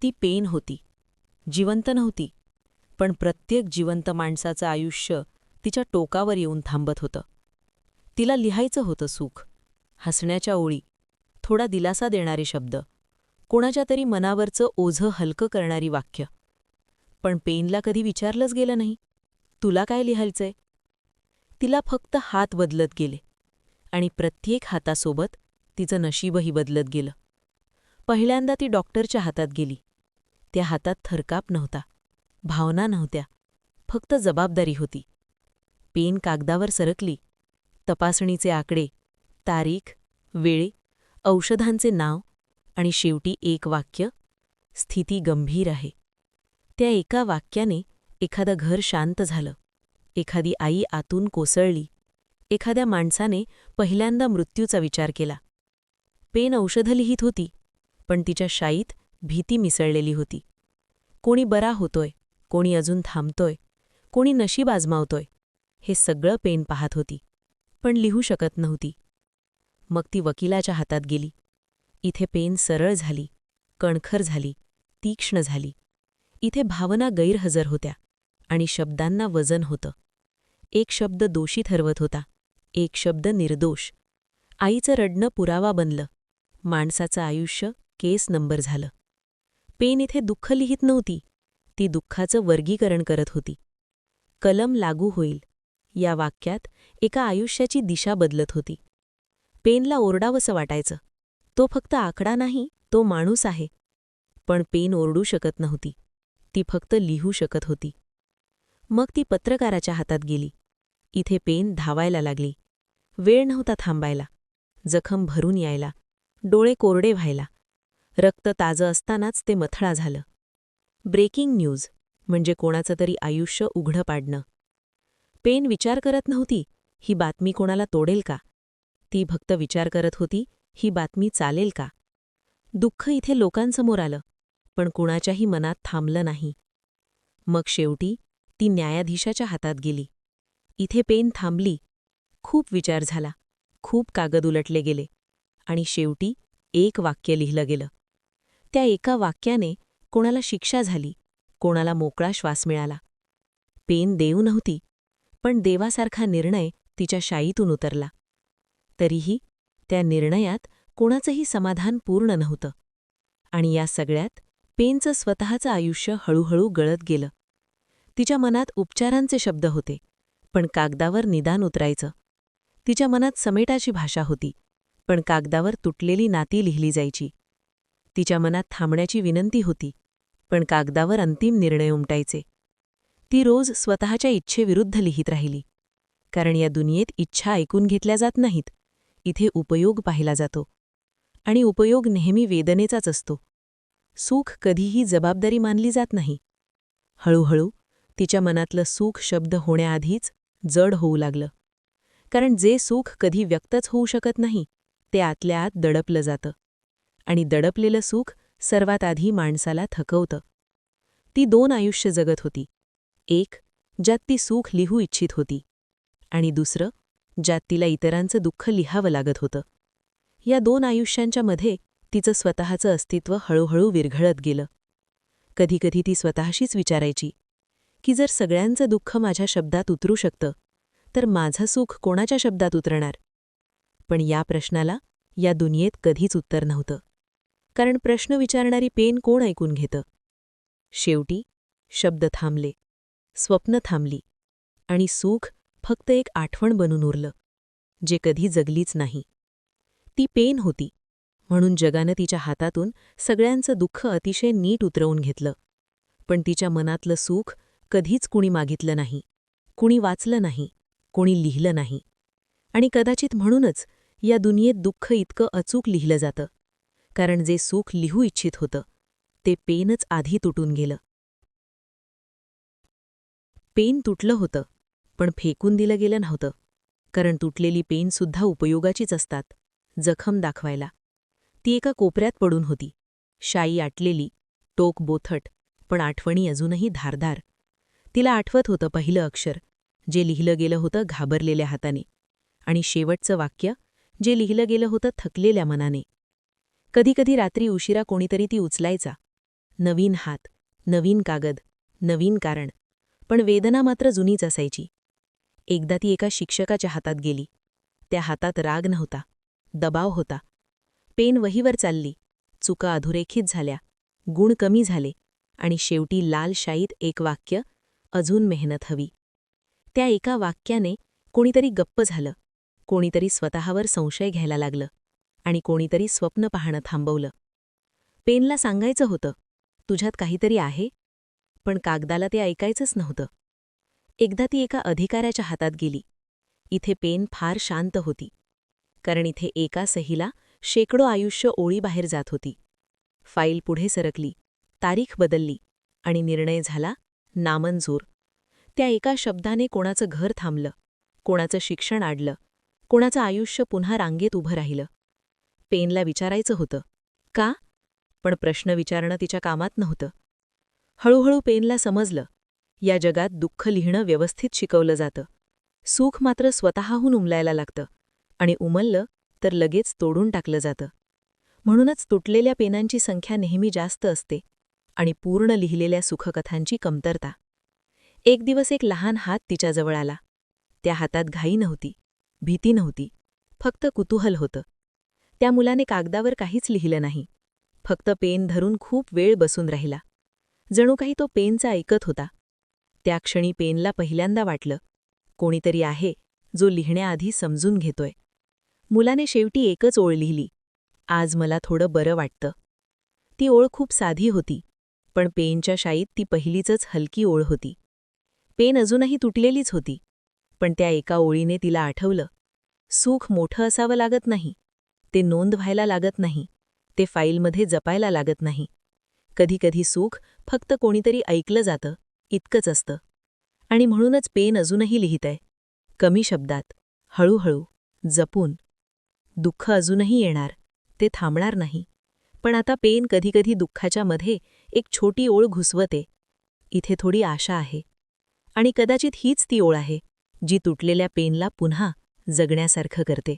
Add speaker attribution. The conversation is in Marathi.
Speaker 1: ती पेन होती. जिवंत नव्हती, पण प्रत्येक जिवंत माणसाचं आयुष्य तिच्या टोकावर येऊन थांबत होतं. तिला लिहायचं होतं सुख, हसण्याच्या ओळी, थोडा दिलासा देणारे शब्द, कोणाच्या तरी मनावरचं ओझं हलकं करणारी वाक्य. पण पेनला कधी विचारलंच गेलं नाही, तुला काय लिहायचंय? तिला फक्त हात बदलत गेले आणि प्रत्येक हातासोबत तिचं नशीबही बदलत गेलं. पहिल्यांदा ती डॉक्टरच्या हातात गेली. त्या हातात थरकाप नव्हता, भावना नव्हत्या, फक्त जबाबदारी होती. पेन कागदावर सरकली. तपासणीचे आकडे, तारीख, वेळ, औषधांचे नाव आणि शेवटी एक वाक्य, स्थिती गंभीर आहे. त्या एका वाक्याने एखादं घर शांत झालं, एखादी आई आतून कोसळली, एखाद्या माणसाने पहिल्यांदा मृत्यूचा विचार केला. पेन औषधं लिहित होती, पण तिच्या शाईत भीती मिसळलेली होती. कोणी बरा होतोय, कोणी अजून थांबतोय, कोणी नशीब आजमावतोय, हे सगळं पेन पाहत होती, पण लिहू शकत नव्हती. मग ती वकिलाच्या हातात गेली. इथे पेन सरळ झाली, कणखर झाली, तीक्ष्ण झाली. इथे भावना गैरहजर होत्या आणि शब्दांना वजन होतं. एक शब्द दोषी ठरवत होता, एक शब्द निर्दोष. आईचं रडणं पुरावा बनलं, माणसाचं आयुष्य केस नंबर झालं. पेन इथे दुःख लिहित नव्हती, ती दुःखाचं वर्गीकरण करत होती. कलम लागू होईल या वाक्यात एका आयुष्याची दिशा बदलत होती. पेनला ओरडावंसं वाटायचं, तो फक्त आकडा नाही, तो माणूस आहे. पण पेन ओरडू शकत नव्हती, ती फक्त लिहू शकत होती. मग ती पत्रकाराच्या हातात गेली. इथे पेन धावायला लागली. वेळ नव्हता थांबायला, जखम भरून यायला, डोळे कोरडे व्हायला. रक्त ताजं असतानाच ते मथळा झालं. ब्रेकिंग न्यूज म्हणजे कोणाचं तरी आयुष्य उघडं पाडणं. पेन विचार करत नव्हती, ही बातमी कोणाला तोडेल का? ती फक्त विचार करत होती, ही बातमी चालेल का? दुःख इथे लोकांसमोर आलं, पण कुणाच्याही मनात थांबलं नाही. मग शेवटी ती न्यायाधीशाच्या हातात गेली. इथे पेन थांबली. खूप विचार झाला, खूप कागद उलटले गेले आणि शेवटी एक वाक्य लिहिलं गेलं. त्या एका वाक्याने कोणाला शिक्षा झाली, कोणाला मोकळा श्वास मिळाला. पेन देव नव्हती, पण देवासारखा निर्णय तिच्या शाईतून उतरला. तरीही त्या निर्णयात कोणाचंही समाधान पूर्ण नव्हतं. आणि या सगळ्यात पेनचं स्वतःचं आयुष्य हळूहळू गळत गेलं. तिच्या मनात उपचारांचे शब्द होते, पण कागदावर निदान उतरायचं. तिच्या मनात समेटाची भाषा होती, पण कागदावर तुटलेली नाती लिहिली जायची. तिच्या मनात थांबण्याची विनंती होती, पण कागदावर अंतिम निर्णय उमटायचे. ती रोज स्वतःच्या इच्छेविरुद्ध लिहित राहिली. कारण या दुनियेत इच्छा ऐकून घेतल्या जात नाहीत, इथे उपयोग पाहिला जातो. आणि उपयोग नेहमी वेदनेचाच असतो. सुख कधीही जबाबदारी मानली जात नाही. हळूहळू तिच्या मनातलं सुख शब्द होण्याआधीच जड होऊ लागलं. कारण जे सुख कधी व्यक्तच होऊ शकत नाही, ते आतल्या आत दडपलं जातं. आणि दडपलेलं सुख सर्वात आधी माणसाला थकवतं. ती 2 आयुष्य जगत होती. एक, ज्यात ती सुख लिहू इच्छित होती, आणि दुसरं, ज्यात तिला इतरांचं दुःख लिहावं लागत होतं. या 2 आयुष्यांच्या मध्ये तिचं स्वतःचं अस्तित्व हळूहळू विरघळत गेलं. कधीकधी ती स्वतःशीच विचारायची की जर सगळ्यांचं दुःख माझ्या शब्दात उतरू शकतं, तर माझं सुख कोणाच्या शब्दात उतरणार? पण या प्रश्नाला या दुनियेत कधीच उत्तर नव्हतं. कारण प्रश्न विचारणारी पेन कोण ऐकून घेतं? शेवटी शब्द थांबले, स्वप्न थांबली, आणि सुख फक्त एक आठवण बनून उरलं, जे कधी जगलीच नाही. ती पेन होती, म्हणून जगानं तिच्या हातातून सगळ्यांचं दुःख अतिशय नीट उतरवून घेतलं. पण तिच्या मनातलं सुख कधीच कुणी मागितलं नाही, कुणी वाचलं नाही, कोणी लिहिलं नाही. आणि कदाचित म्हणूनच या दुनियेत दुःख इतकं अचूक लिहिलं जातं, कारण जे सुख लिहू इच्छित होतं, ते पेनच आधी तुटून गेलं. पेन तुटलं होतं, पण फेकून दिलं गेलं नव्हतं. कारण तुटलेली पेनसुद्धा उपयोगाचीच असतात, जखम दाखवायला. ती एका कोपऱ्यात पडून होती, शाई आटलेली, टोक बोथट, पण आठवणी अजूनही धारदार. तिला आठवत होतं पहिलं अक्षर, जे लिहिलं गेलं होतं घाबरलेल्या हाताने, आणि शेवटचं वाक्य, जे लिहिलं गेलं होतं थकलेल्या मनाने. कधीकधी रात्री उशिरा कोणीतरी ती उचलायचा, नवीन हात, नवीन कागद, नवीन कारण. पण वेदना मात्र जुनीच असायची. एकदा ती एका शिक्षकाच्या हातात गेली. त्या हातात राग नव्हता, दबाव होता. पेन वहीवर चालली, चुका अधोरेखित झाल्या, गुण कमी झाले आणि शेवटी लाल शाईत एक वाक्य, अजून मेहनत हवी. त्या एका वाक्याने कोणीतरी गप्प झालं, कोणीतरी स्वतःवर संशय घ्यायला लागलं आणि कोणीतरी स्वप्न पाहणं थांबवलं. पेनला सांगायचं होतं, तुझ्यात काहीतरी आहे, पण कागदाला ते ऐकायचंच नव्हतं. एकदा ती एका अधिकाऱ्याच्या हातात गेली. इथे पेन फार शांत होती, कारण इथे एका सहीला शेकडो आयुष्य ओळीबाहेर जात होती. फाईल पुढे सरकली, तारीख बदलली आणि निर्णय झाला नामंजूर. त्या एका शब्दाने कोणाचं घर थांबलं, कोणाचं शिक्षण अडलं, कोणाचं आयुष्य पुन्हा रांगेत उभं राहिलं. पेनला विचारायचं होतं, का? पण प्रश्न विचारणं तिच्या कामात नव्हतं. हळूहळू पेनला समजलं, या जगात दुःख लिहिणं व्यवस्थित शिकवलं जातं. सुख मात्र स्वतःहून उमलायला लागतं आणि उमललं तर लगेच तोडून टाकलं जातं. म्हणूनच तुटलेल्या पेनांची संख्या नेहमी जास्त असते आणि पूर्ण लिहिलेल्या सुखकथांची कमतरता. एक दिवस एक लहान हात तिच्याजवळ आला. त्या हातात घाई नव्हती, भीती नव्हती, फक्त कुतूहल होतं. त्या मुलाने कागदावर काहीच लिहिलं नाही, फक्त पेन धरून खूप वेळ बसून राहिला. जणू काही तो पेनचा ऐकत होता. त्या क्षणी पेनला पहिल्यांदा वाटलं, कोणीतरी आहे जो लिहिण्याआधी समजून घेतोय. मुलाने शेवटी एकच ओळ लिहिली, आज मला थोडं बरं वाटतं. ती ओळ खूप साधी होती, पण पेनच्या शाईत ती पहिलीचच हलकी ओळ होती. पेन अजूनही तुटलेलीच होती, पण त्या एका ओळीने तिला आठवलं, सुख मोठं असावं लागत नाही, ते नोंद व्हायला लागत नाही, ते फाईलमध्ये जपायला लागत नाही. कधीकधी सुख फक्त कोणीतरी ऐकलं जातं इतकंच असतं. आणि म्हणूनच पेन अजूनही लिहितंय, कमी शब्दात, हळूहळू, जपून. दुःख अजूनही येणार, ते थांबणार नाही. पण आता पेन कधीकधी दुःखाच्या मध्ये एक छोटी ओळ घुसवते, इथे थोडी आशा आहे. आणि कदाचित हीच ती ओळ आहे, जी तुटलेल्या पेनला पुन्हा जगण्यासारखं करते.